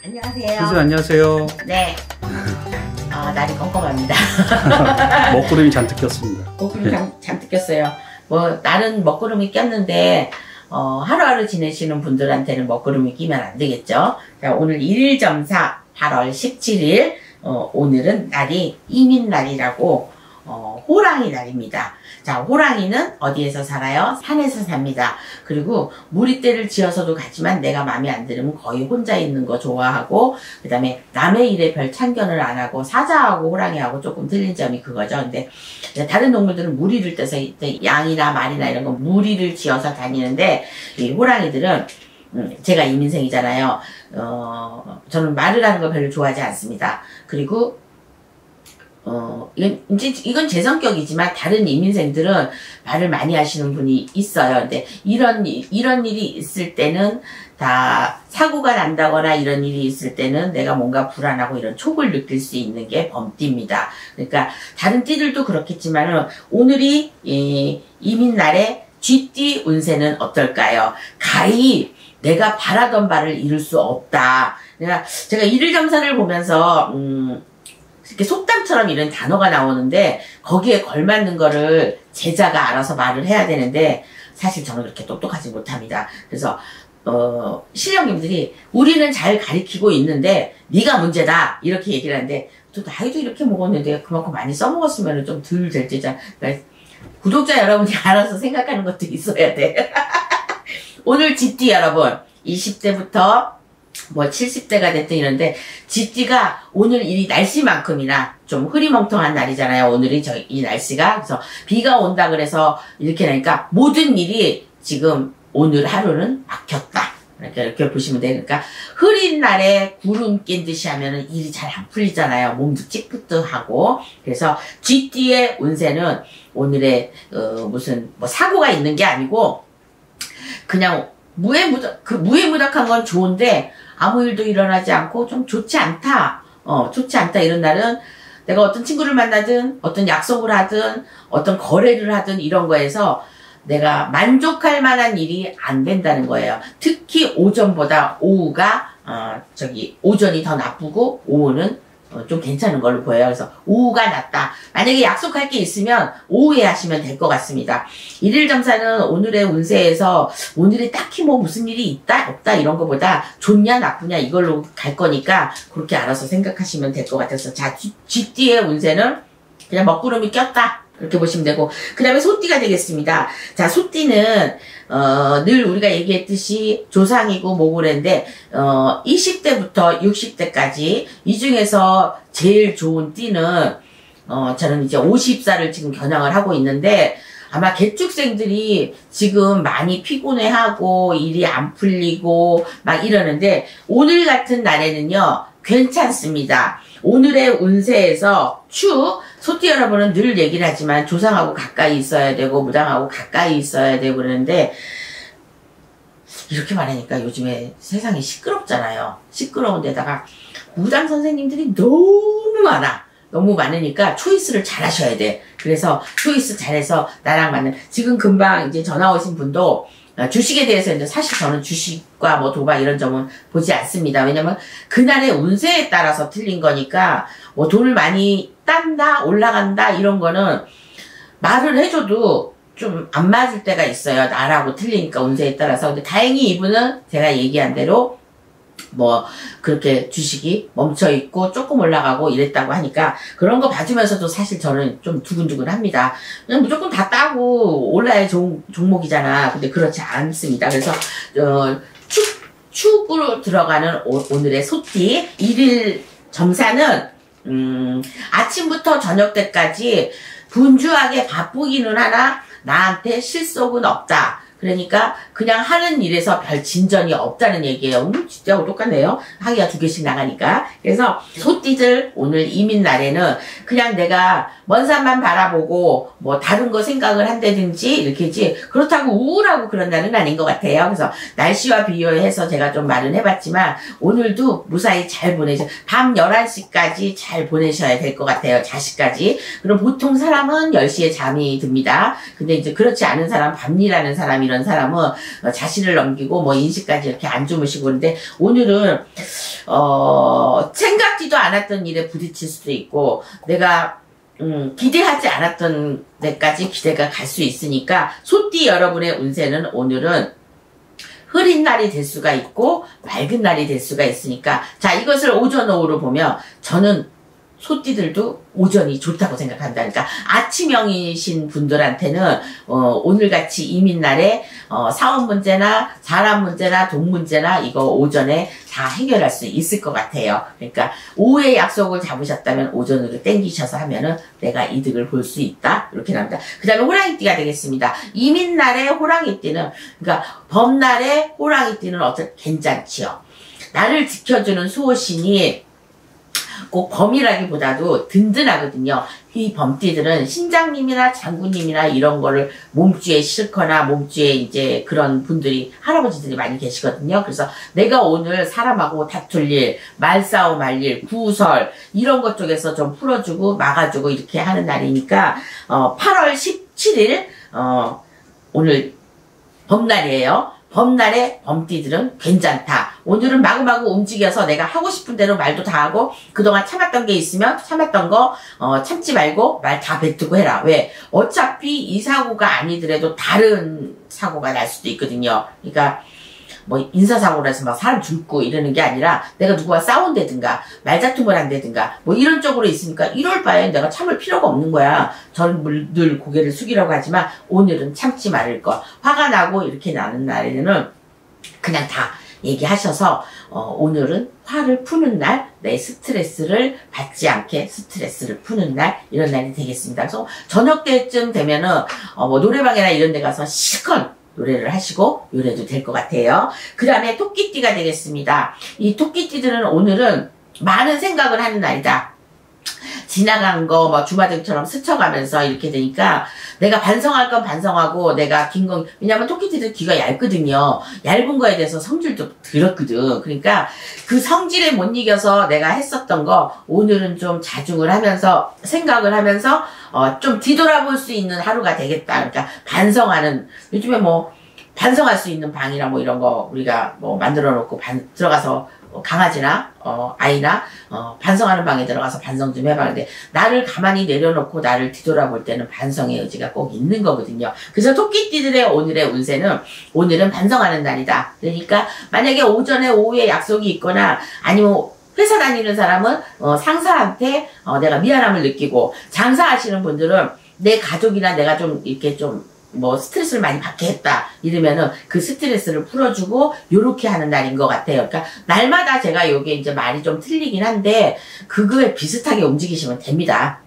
안녕하세요. 선생님 안녕하세요. 네. 날이 껌껌합니다. 먹구름이 잔뜩 꼈습니다. 먹구름이 잔뜩 꼈어요. 날은 먹구름이 꼈는데 하루하루 지내시는 분들한테는 먹구름이 끼면 안 되겠죠. 자, 오늘 1.4 8월 17일 오늘은 날이 이민날이라고 호랑이 날입니다. 자, 호랑이는 어디에서 살아요? 산에서 삽니다. 그리고 무리떼를 지어서도 가지만 내가 마음에 안 들으면 거의 혼자 있는 거 좋아하고, 그 다음에 남의 일에 별 참견을 안 하고, 사자하고 호랑이하고 조금 틀린 점이 그거죠. 근데 다른 동물들은 무리를 떼서 양이나 말이나 이런 거 무리를 지어서 다니는데, 이 호랑이들은 제가 이민생이잖아요. 저는 말을 하는 걸 별로 좋아하지 않습니다. 그리고 이건 제 성격이지만 다른 이민생들은 말을 많이 하시는 분이 있어요. 근데 이런 일이 있을 때는 다 사고가 난다거나 이런 일이 있을 때는 내가 뭔가 불안하고 이런 촉을 느낄 수 있는 게 범띠입니다. 그러니까 다른 띠들도 그렇겠지만은 오늘이 이민날의 쥐띠 운세는 어떨까요? 가히 내가 바라던 바를 이룰 수 없다. 제가 일일점사를 보면서 이렇게 속담처럼 이런 단어가 나오는데 거기에 걸맞는 거를 제자가 알아서 말을 해야 되는데 사실 저는 그렇게 똑똑하지 못합니다. 그래서 신령님들이 우리는 잘 가리키고 있는데 네가 문제다 이렇게 얘기를 하는데 또 나이도 이렇게 먹었는데 그만큼 많이 써먹었으면 좀 덜 될 때잖아. 그러니까 구독자 여러분이 알아서 생각하는 것도 있어야 돼. 오늘 쥐띠 여러분 20대부터 70대가 됐든 이런데 쥐띠가 오늘 이 날씨만큼이나 좀 흐리멍텅한 날이잖아요. 오늘이 이 날씨가. 그래서 비가 온다 그래서 이렇게 나니까 모든 일이 지금 오늘 하루는 막혔다. 이렇게 보시면 돼요. 그러니까 흐린 날에 구름 낀 듯이 하면은 일이 잘 안 풀리잖아요. 몸도 찌뿌듯하고. 그래서 쥐띠의 운세는 오늘의 무슨 사고가 있는 게 아니고 그냥 무해무닥한 건 좋은데 아무 일도 일어나지 않고 좀 좋지 않다. 좋지 않다 이런 날은 내가 어떤 친구를 만나든 어떤 약속을 하든 어떤 거래를 하든 이런 거에서 내가 만족할 만한 일이 안 된다는 거예요. 특히 오전보다 오후가 오전이 더 나쁘고 오후는 좀 괜찮은 걸로 보여요. 그래서 오후가 낫다. 만약에 약속할 게 있으면 오후에 하시면 될 것 같습니다. 일일점사는 오늘의 운세에서 오늘이 딱히 무슨 일이 있다 없다 이런 거보다 좋냐 나쁘냐 이걸로 갈 거니까 그렇게 알아서 생각하시면 될 것 같아서 자, 쥐띠의 운세는 그냥 먹구름이 꼈다. 그렇게 보시면 되고 그 다음에 소띠가 되겠습니다. 자, 소띠는 늘 우리가 얘기했듯이 조상이고 모고래인데 20대부터 60대까지 이 중에서 제일 좋은 띠는 저는 이제 50살을 지금 겨냥을 하고 있는데 아마 개축생들이 지금 많이 피곤해하고 일이 안 풀리고 막 이러는데 오늘 같은 날에는요 괜찮습니다. 오늘의 운세에서 소띠 여러분은 늘 얘기를 하지만 조상하고 가까이 있어야 되고 무당하고 가까이 있어야 되고 그러는데 이렇게 말하니까 요즘에 세상이 시끄럽잖아요. 시끄러운 데다가 무당 선생님들이 너무 많아. 너무 많으니까 초이스를 잘 하셔야 돼. 그래서 초이스 잘해서 나랑 맞는 지금 금방 이제 전화 오신 분도 주식에 대해서 이제 사실 저는 주식과 도박 이런 점은 보지 않습니다. 왜냐면 그날의 운세에 따라서 틀린 거니까 돈을 많이 딴다 올라간다 이런 거는 말을 해줘도 좀 안 맞을 때가 있어요. 나라고 틀리니까 운세에 따라서. 근데 다행히 이분은 제가 얘기한 대로 그렇게 주식이 멈춰있고 조금 올라가고 이랬다고 하니까 그런 거 봐주면서도 사실 저는 좀 두근두근 합니다. 그냥 무조건 다 따고 올라야 좋은 종목이잖아. 근데 그렇지 않습니다. 그래서, 축으로 들어가는 오늘의 소띠, 일일 점사는, 아침부터 저녁 때까지 분주하게 바쁘기는 하나 나한테 실속은 없다. 그러니까 그냥 하는 일에서 별 진전이 없다는 얘기예요. 진짜 똑같네요. 하기가 2개씩 나가니까. 그래서 소띠들 오늘 이민날에는 그냥 내가 먼 산만 바라보고 다른 거 생각을 한다든지 이렇게지 그렇다고 우울하고 그런 날은 아닌 것 같아요. 그래서 날씨와 비교해서 제가 좀 말은 해봤지만 오늘도 무사히 잘 보내셔. 밤 11시까지 잘 보내셔야 될 것 같아요. 자식까지. 그럼 보통 사람은 10시에 잠이 듭니다. 근데 이제 그렇지 않은 사람 밤일하는 사람 이런 이런 사람은 자신을 넘기고 뭐 인식까지 이렇게 안 주무시고 그런데 오늘은 생각지도 않았던 일에 부딪힐 수도 있고 내가 기대하지 않았던 데까지 기대가 갈 수 있으니까 소띠 여러분의 운세는 오늘은 흐린 날이 될 수가 있고 맑은 날이 될 수가 있으니까 자 이것을 오전 오후로 보면 저는 소띠들도 오전이 좋다고 생각한다. 그러니까 아침형이신 분들한테는 오늘같이 이민날에 사업 문제나 사람 문제나 돈 문제나 이거 오전에 다 해결할 수 있을 것 같아요. 그러니까 오후에 약속을 잡으셨다면 오전으로 땡기셔서 하면은 내가 이득을 볼 수 있다. 이렇게 나옵니다. 그 다음에 호랑이띠가 되겠습니다. 이민날에 호랑이띠는 그러니까 범날에 호랑이띠는 괜찮지요. 나를 지켜주는 수호신이 꼭 범이라기보다도 든든하거든요. 이 범띠들은 신장님이나 장군님이나 이런 거를 몸주에 싫거나 몸주에 이제 그런 분들이 할아버지들이 많이 계시거든요. 그래서 내가 오늘 사람하고 다툴 일, 말싸움 할 일, 구설 이런 것 쪽에서 좀 풀어주고 막아주고 이렇게 하는 날이니까 8월 17일 오늘 범날이에요. 범날에 범띠들은 괜찮다. 오늘은 마구마구 움직여서 내가 하고 싶은 대로 말도 다 하고 그동안 참았던 게 있으면 참았던 거 참지 말고 말 다 뱉고 해라. 왜? 어차피 이 사고가 아니더라도 다른 사고가 날 수도 있거든요. 그러니까 뭐 인사사고로 해서 막 사람 죽고 이러는 게 아니라 내가 누구와 싸운다든가 말다툼을 한다든가 뭐 이런 쪽으로 있으니까 이럴 바에 내가 참을 필요가 없는 거야. 저는 늘 고개를 숙이라고 하지만 오늘은 참지 말을 것. 화가 나고 이렇게 나는 날에는 그냥 다 얘기하셔서 오늘은 화를 푸는 날, 내 스트레스를 받지 않게 스트레스를 푸는 날 이런 날이 되겠습니다. 그래서 저녁 때쯤 되면은 뭐 노래방이나 이런 데 가서 실컷 노래를 하시고 요래도 될 것 같아요. 그 다음에 토끼띠가 되겠습니다. 이 토끼띠들은 오늘은 많은 생각을 하는 날이다. 지나간 거 뭐 주마등처럼 스쳐가면서 이렇게 되니까 내가 반성할 건 반성하고 내가 왜냐면 토끼띠들 귀가 얇거든요. 얇은 거에 대해서 성질도 들었거든. 그러니까 그 성질에 못 이겨서 내가 했었던 거 오늘은 좀 자중을 하면서 생각을 하면서 좀 뒤돌아볼 수 있는 하루가 되겠다. 그러니까 반성하는 요즘에 뭐 반성할 수 있는 방이나 뭐 이런 거 우리가 뭐 만들어 놓고 들어가서 강아지나 아이나 반성하는 방에 들어가서 반성 좀 해봐. 근데 나를 가만히 내려놓고 나를 뒤돌아볼 때는 반성의 의지가 꼭 있는 거거든요. 그래서 토끼띠들의 오늘의 운세는 오늘은 반성하는 날이다. 그러니까 만약에 오전에 오후에 약속이 있거나 아니면 회사 다니는 사람은 상사한테 내가 미안함을 느끼고 장사하시는 분들은 내 가족이나 내가 좀 이렇게 좀 뭐 스트레스를 많이 받게 했다 이러면은 그 스트레스를 풀어주고 요렇게 하는 날인 것 같아요. 그러니까 날마다 제가 요게 이제 말이 좀 틀리긴 한데 그거에 비슷하게 움직이시면 됩니다.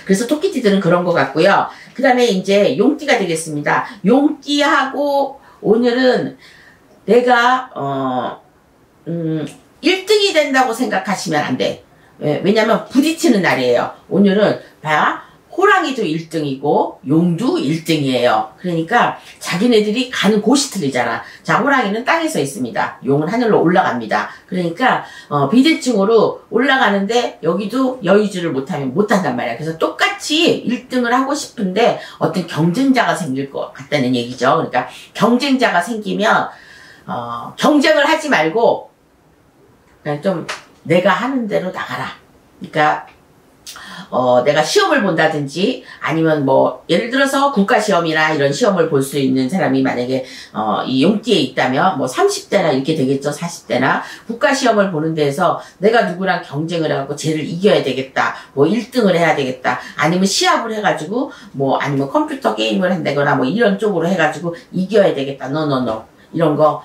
그래서 토끼띠들은 그런 것 같고요. 그 다음에 이제 용띠가 되겠습니다. 용띠하고 오늘은 내가 1등이 된다고 생각하시면 안 돼. 왜냐면 부딪히는 날이에요. 오늘은 호랑이도 1등이고 용도 1등이에요. 그러니까 자기네들이 가는 곳이 틀리잖아. 자, 호랑이는 땅에 서 있습니다. 용은 하늘로 올라갑니다. 그러니까 비대칭으로 올라가는데 여기도 여유주를 못하면 못한단 말이야. 그래서 똑같이 1등을 하고 싶은데 어떤 경쟁자가 생길 것 같다는 얘기죠. 그러니까 경쟁자가 생기면 경쟁을 하지 말고 그냥 좀 내가 하는 대로 나가라. 그러니까 내가 시험을 본다든지 아니면 뭐 예를 들어서 국가시험이나 이런 시험을 볼 수 있는 사람이 만약에 이 용띠에 있다면 뭐 30대나 이렇게 되겠죠. 40대나 국가시험을 보는 데에서 내가 누구랑 경쟁을 해갖고 쟤를 이겨야 되겠다. 뭐 1등을 해야 되겠다. 아니면 시합을 해가지고 뭐 아니면 컴퓨터 게임을 한다거나 뭐 이런 쪽으로 해가지고 이겨야 되겠다. 노노노. 이런 거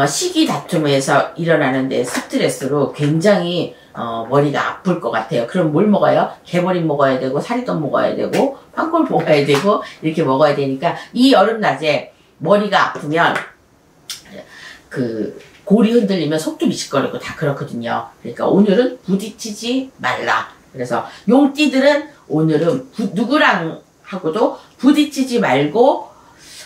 시기 다툼에서 일어나는데 스트레스로 굉장히 머리가 아플 것 같아요. 그럼 뭘 먹어요? 개버린 먹어야 되고 사리돈 먹어야 되고 황골 먹어야 되고 이렇게 먹어야 되니까 이 여름낮에 머리가 아프면 그 골이 흔들리면 속도 미식거리고 다 그렇거든요. 그러니까 오늘은 부딪히지 말라. 그래서 용띠들은 오늘은 누구랑 하고도 부딪히지 말고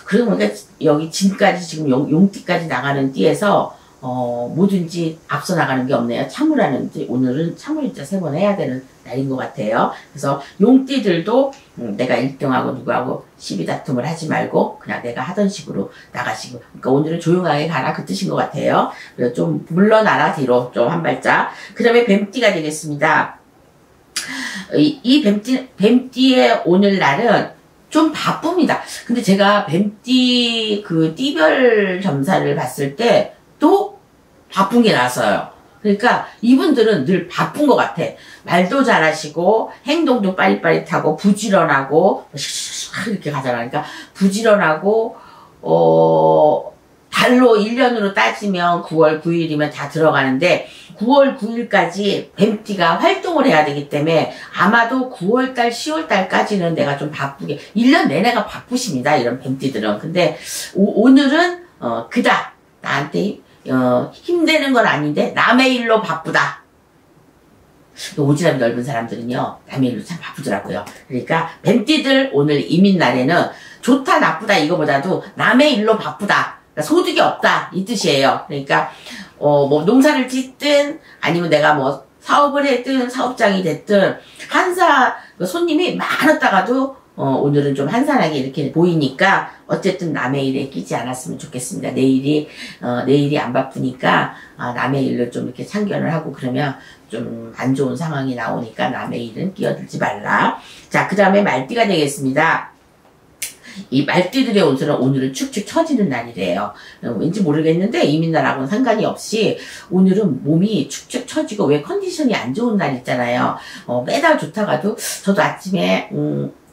그러고 보니까 여기 진까지 지금 용띠까지 나가는 띠에서 뭐든지 앞서 나가는 게 없네요. 참으라는, 오늘은 참을 진짜 3번 해야 되는 날인 것 같아요. 그래서 용띠들도 내가 1등하고 누구하고 시비 다툼을 하지 말고 그냥 내가 하던 식으로 나가시고, 그러니까 오늘은 조용하게 가라 그 뜻인 것 같아요. 그래서 좀 물러나라 뒤로 좀 한 발짝. 그 다음에 뱀띠가 되겠습니다. 이 뱀띠의 오늘날은 좀 바쁩니다. 근데 제가 뱀띠 그 띠별 점사를 봤을 때 또 바쁜 게 나왔어요. 그러니까 이분들은 늘 바쁜 것 같아. 말도 잘하시고 행동도 빠릿빠릿하고 부지런하고 이렇게 가잖아. 그러니까 부지런하고 달로 1년으로 따지면 9월 9일이면 다 들어가는데 9월 9일까지 뱀띠가 활동을 해야 되기 때문에 아마도 9월달 10월달까지는 내가 좀 바쁘게 1년 내내가 바쁘십니다. 이런 뱀띠들은. 근데 오늘은 그다 나한테 힘내는 건 아닌데 남의 일로 바쁘다. 오지랖이 넓은 사람들은요 남의 일로 참 바쁘더라고요. 그러니까 뱀띠들 오늘 이민날에는 좋다 나쁘다 이거보다도 남의 일로 바쁘다, 그러니까 소득이 없다 이 뜻이에요. 그러니까 뭐 농사를 짓든 아니면 내가 뭐 사업을 했든 사업장이 됐든 손님이 많았다가도 오늘은 좀 한산하게 이렇게 보이니까 어쨌든 남의 일에 끼지 않았으면 좋겠습니다. 내일이 안 바쁘니까 남의 일로 좀 이렇게 참견을 하고 그러면 좀 안 좋은 상황이 나오니까 남의 일은 끼어들지 말라. 자, 그 다음에 말띠가 되겠습니다. 이 말띠들의 오늘은 축축 처지는 날이래요. 왠지 모르겠는데 이민날하고는 상관이 없이 오늘은 몸이 축축 처지고, 왜 컨디션이 안 좋은 날 있잖아요. 매달 좋다가도 저도 아침에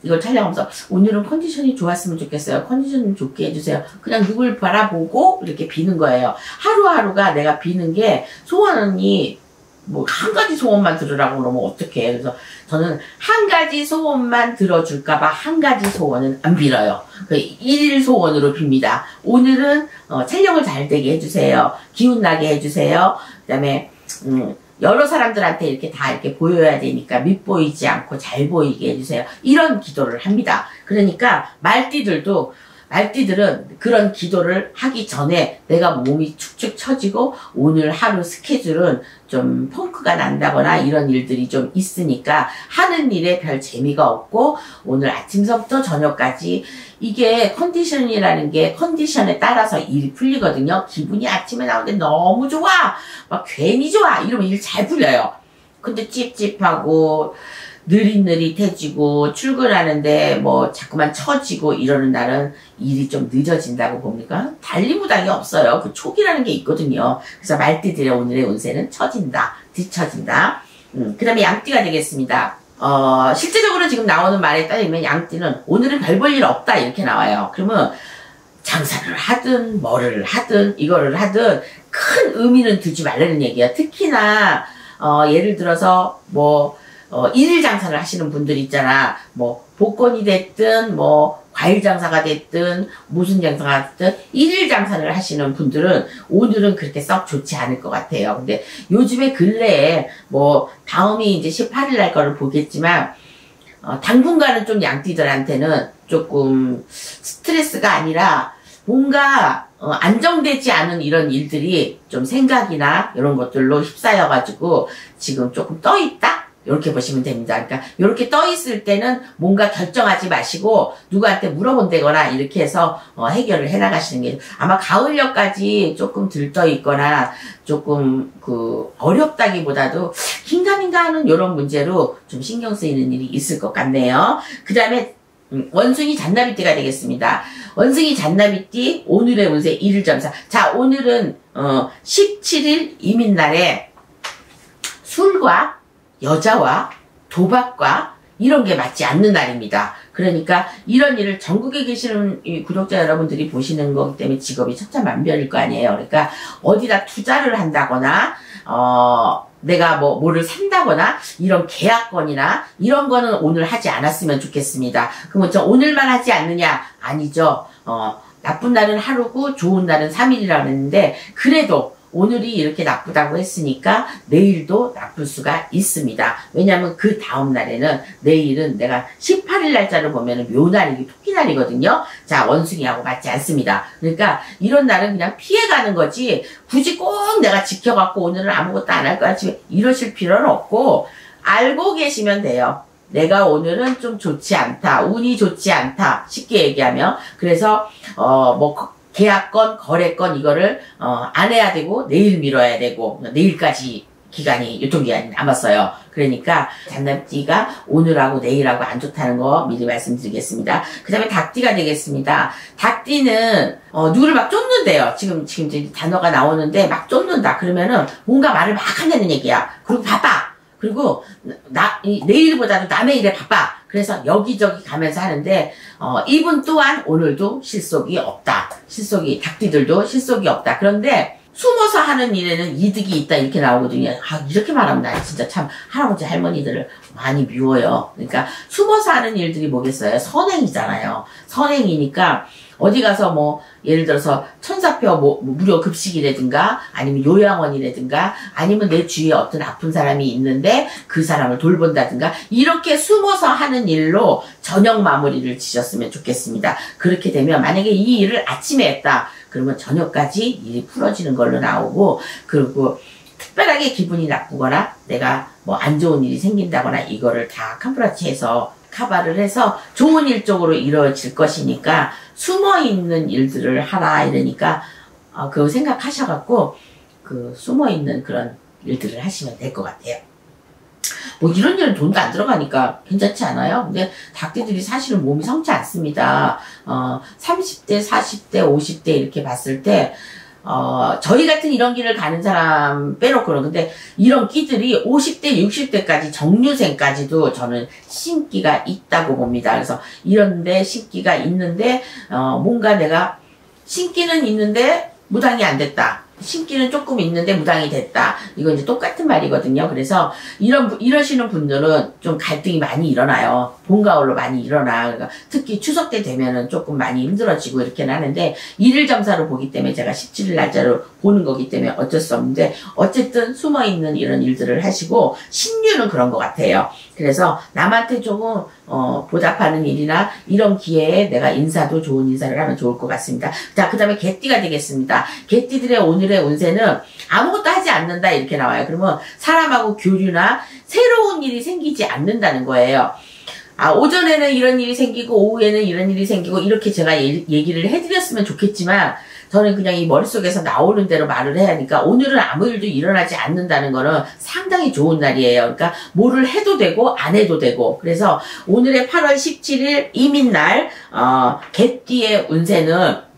이걸 촬영하면서 오늘은 컨디션이 좋았으면 좋겠어요. 컨디션 좋게 해주세요. 그냥 누굴 바라보고 이렇게 비는 거예요. 하루하루가 내가 비는 게 소원이 뭐 한 가지 소원만 들으라고 그러면 어떡해. 그래서 저는 한 가지 소원만 들어줄까봐 한 가지 소원은 안 빌어요. 그 1일 소원으로 빕니다. 오늘은 촬영을 잘 되게 해주세요. 기운나게 해주세요. 그 다음에 여러 사람들한테 이렇게 다 이렇게 보여야 되니까 밉보이지 않고 잘 보이게 해주세요. 이런 기도를 합니다. 그러니까 말띠들은 그런 기도를 하기 전에 내가 몸이 축축 처지고 오늘 하루 스케줄은 좀 펑크가 난다거나 이런 일들이 좀 있으니까 하는 일에 별 재미가 없고 오늘 아침서부터 저녁까지 이게 컨디션이라는 게 컨디션에 따라서 일이 풀리거든요. 기분이 아침에 나오는데 너무 좋아, 막 괜히 좋아 이러면 일 잘 풀려요. 근데 찝찝하고 느릿느릿해지고 출근하는데 뭐 자꾸만 처지고 이러는 날은 일이 좀 늦어진다고 봅니까? 달리무당이 없어요. 그 촉이라는 게 있거든요. 그래서 말띠들의 오늘의 운세는 처진다, 뒤처진다. 그 다음에 양띠가 되겠습니다. 실제적으로 지금 나오는 말에 따르면 양띠는 오늘은 별 볼 일 없다 이렇게 나와요. 그러면 장사를 하든 뭐를 하든 이거를 하든 큰 의미는 두지 말라는 얘기야. 특히나 예를 들어서 뭐 일일 장사를 하시는 분들 있잖아. 뭐 복권이 됐든 뭐 과일 장사가 됐든 무슨 장사가 됐든 일일 장사를 하시는 분들은 오늘은 그렇게 썩 좋지 않을 것 같아요. 근데 요즘에 근래에 뭐 다음이 이제 18일 날 거를 보겠지만 당분간은 좀 양띠들한테는 조금 스트레스가 아니라 뭔가 안정되지 않은 이런 일들이 좀 생각이나 이런 것들로 휩싸여 가지고 지금 조금 떠있다? 이렇게 보시면 됩니다. 그러니까 이렇게 떠 있을 때는 뭔가 결정하지 마시고 누구한테 물어본다거나 이렇게 해서 해결을 해 나가시는 게 아마 가을녘까지 조금 들떠 있거나 조금 어렵다기보다도 긴가민가 하는 이런 문제로 좀 신경 쓰이는 일이 있을 것 같네요. 그 다음에 원숭이 잔나비띠가 되겠습니다. 원숭이 잔나비띠 오늘의 운세 1일 점사. 자, 오늘은 17일 이민날에 술과 여자와 도박과 이런 게 맞지 않는 날입니다. 그러니까 이런 일을 전국에 계시는 이 구독자 여러분들이 보시는 거기 때문에 직업이 천차만별일 거 아니에요. 그러니까 어디다 투자를 한다거나 내가 뭐를 산다거나 이런 계약건이나 이런 거는 오늘 하지 않았으면 좋겠습니다. 그럼 저 오늘만 하지 않느냐? 아니죠. 나쁜 날은 하루고 좋은 날은 3일이라고 했는데 그래도 오늘이 이렇게 나쁘다고 했으니까 내일도 나쁠 수가 있습니다. 왜냐하면 그 다음 날에는 내일은 내가 18일 날짜를 보면 묘날이 토끼날이거든요. 자, 원숭이하고 맞지 않습니다. 그러니까 이런 날은 그냥 피해가는 거지 굳이 꼭 내가 지켜갖고 오늘은 아무것도 안 할 거야 이러실 필요는 없고 알고 계시면 돼요. 내가 오늘은 좀 좋지 않다. 운이 좋지 않다. 쉽게 얘기하면. 그래서 뭐 계약건, 거래건 이거를 안 해야 되고 내일 미뤄야 되고 내일까지 기간이 유통기한이 남았어요. 그러니까 잔남띠가 오늘하고 내일하고 안 좋다는 거 미리 말씀드리겠습니다. 그 다음에 닭띠가 되겠습니다. 닭띠는 누구를 막 쫓는데요. 지금 이제 단어가 나오는데 막 쫓는다. 그러면은 뭔가 말을 막 한다는 얘기야. 그리고 바빠. 그리고 내일보다도 남의 일에 바빠. 그래서 여기저기 가면서 하는데 이분 또한 오늘도 실속이 없다. 닭띠들도 실속이 없다. 그런데 숨어서 하는 일에는 이득이 있다 이렇게 나오거든요. 이렇게 말하면 나 진짜 참 할아버지 할머니들을 많이 미워요. 그러니까 숨어서 하는 일들이 뭐겠어요? 선행이잖아요. 선행이니까 어디 가서 뭐 예를 들어서 천사표 무료 급식이라든가 아니면 요양원이라든가 아니면 내 주위에 어떤 아픈 사람이 있는데 그 사람을 돌본다든가 이렇게 숨어서 하는 일로 저녁 마무리를 지셨으면 좋겠습니다. 그렇게 되면 만약에 이 일을 아침에 했다 그러면 저녁까지 일이 풀어지는 걸로 나오고 그리고 특별하게 기분이 나쁘거나 내가 뭐 안 좋은 일이 생긴다거나 이거를 다 캄프라치해서 카바를 해서 좋은 일 쪽으로 이루어질 것이니까 숨어있는 일들을 하라 이러니까 그거 생각하셔갖고 그 숨어있는 그런 일들을 하시면 될 것 같아요. 뭐 이런 일은 돈도 안 들어가니까 괜찮지 않아요? 근데 닭띠들이 사실은 몸이 성치 않습니다. 30대, 40대, 50대 이렇게 봤을 때 저희 같은 이런 길을 가는 사람 빼놓고는 근데 이런 끼들이 50대, 60대까지 정류생까지도 저는 신기가 있다고 봅니다. 그래서 이런데 신기가 있는데 뭔가 내가 신기는 있는데 무당이 안 됐다. 신기는 조금 있는데 무당이 됐다. 이거 이제 똑같은 말이거든요. 그래서 이러시는 분들은 좀 갈등이 많이 일어나요. 봄, 가을로 많이 일어나. 그러니까 특히 추석 때 되면은 조금 많이 힘들어지고 이렇게는 하는데 일일점사로 보기 때문에 제가 17일 날짜로 보는 거기 때문에 어쩔 수 없는데 어쨌든 숨어있는 이런 일들을 하시고 신유는 그런 것 같아요. 그래서 남한테 조금 보답하는 일이나 이런 기회에 내가 인사도 좋은 인사를 하면 좋을 것 같습니다. 자, 그 다음에 개띠가 되겠습니다. 개띠들의 오늘의 운세는 아무것도 하지 않는다 이렇게 나와요. 그러면 사람하고 교류나 새로운 일이 생기지 않는다는 거예요. 오전에는 이런 일이 생기고 오후에는 이런 일이 생기고 이렇게 제가 얘기를 해드렸으면 좋겠지만 저는 그냥 이 머릿속에서 나오는 대로 말을 해야 하니까 오늘은 아무 일도 일어나지 않는다는 거는 상당히 좋은 날이에요. 그러니까 뭐를 해도 되고 안 해도 되고 그래서 오늘의 8월 17일 이민날 개띠의 운세는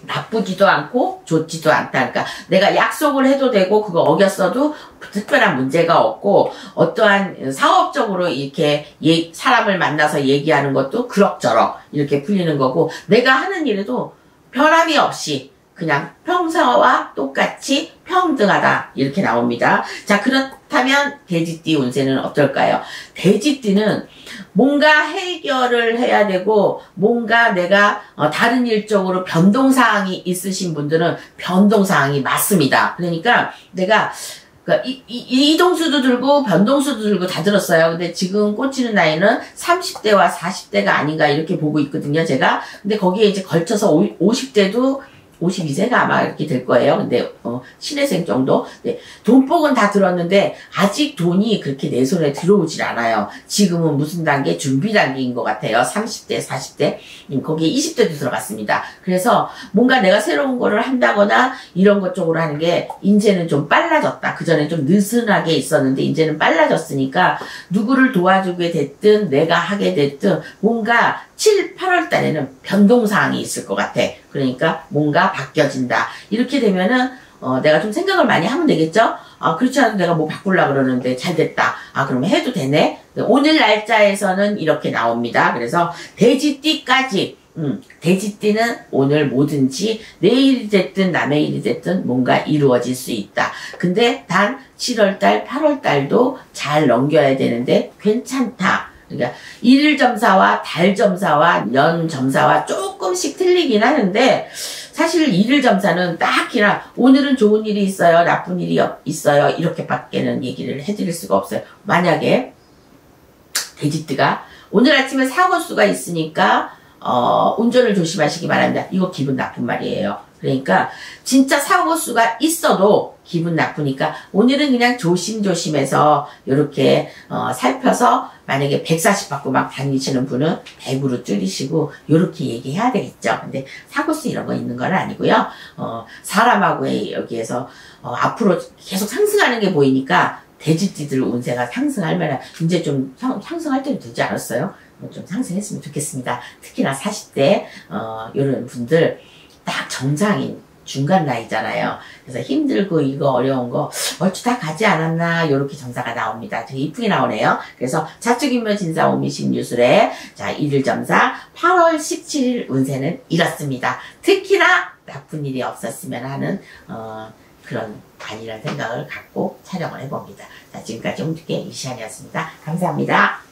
나쁘지도 않고 좋지도 않다. 그러니까 내가 약속을 해도 되고 그거 어겼어도 특별한 문제가 없고 어떠한 사업적으로 이렇게 사람을 만나서 얘기하는 것도 그럭저럭 이렇게 풀리는 거고 내가 하는 일에도 변함이 없이 그냥 평소와 똑같이 평등하다 이렇게 나옵니다. 자, 그렇다면 돼지띠 운세는 어떨까요? 돼지띠는 뭔가 해결을 해야 되고 뭔가 내가 다른 일 쪽으로 변동사항이 있으신 분들은 변동사항이 맞습니다. 그러니까 내가 이동수도 들고 변동수도 들고 다 들었어요. 근데 지금 꽂히는 나이는 30대와 40대가 아닌가 이렇게 보고 있거든요, 제가. 근데 거기에 이제 걸쳐서 50대도 52세가 아마 이렇게 될 거예요. 근데 신혜생 정도. 네, 돈복은 다 들었는데 아직 돈이 그렇게 내 손에 들어오질 않아요. 지금은 무슨 단계? 준비 단계인 것 같아요. 30대, 40대. 거기에 20대도 들어갔습니다. 그래서 뭔가 내가 새로운 거를 한다거나 이런 것 쪽으로 하는 게 이제는 좀 빨라졌다. 그전에 좀 느슨하게 있었는데 이제는 빨라졌으니까 누구를 도와주게 됐든 내가 하게 됐든 뭔가 7, 8월 달에는 변동사항이 있을 것 같아. 그러니까 뭔가 바뀌어진다. 이렇게 되면은 내가 좀 생각을 많이 하면 되겠죠? 그렇지 않아도 내가 뭐 바꾸려고 그러는데 잘 됐다. 그러면 해도 되네. 오늘 날짜에서는 이렇게 나옵니다. 그래서 돼지띠까지 돼지띠는 오늘 뭐든지 내일이 됐든 남의 일이 됐든 뭔가 이루어질 수 있다. 근데 단 7월달, 8월달도 잘 넘겨야 되는데 괜찮다. 그러니까 일점사와 달점사와 년점사와 조금씩 틀리긴 하는데 사실 일일 점사는 딱히나 오늘은 좋은 일이 있어요, 나쁜 일이 있어요, 이렇게밖에는 얘기를 해드릴 수가 없어요. 만약에 돼지띠가 오늘 아침에 사고수가 있으니까 운전을 조심하시기 바랍니다. 이거 기분 나쁜 말이에요. 그러니까 진짜 사고수가 있어도 기분 나쁘니까 오늘은 그냥 조심조심해서 이렇게 살펴서 만약에 140 받고 막 다니시는 분은 100으로 줄이시고 이렇게 얘기해야 되겠죠. 근데 사고수 이런 거 있는 건 아니고요. 사람하고의 여기에서 앞으로 계속 상승하는 게 보이니까 돼지띠들 운세가 상승할 만한 이제 좀 상승할 때도 되지 않았어요? 좀 상승했으면 좋겠습니다. 특히나 40대 이런 분들 딱 정상인 중간 나이잖아요. 그래서 힘들고 이거 어려운 거 얼추 다 가지 않았나 이렇게 점사가 나옵니다. 되게 이쁘게 나오네요. 그래서 자축인묘 진사 오미신유술의 자 일일점사 8월 17일 운세는 이렇습니다. 특히나 나쁜 일이 없었으면 하는 그런 아니라는 생각을 갖고 촬영을 해봅니다. 자, 지금까지 홍두깨 이시안이었습니다. 감사합니다.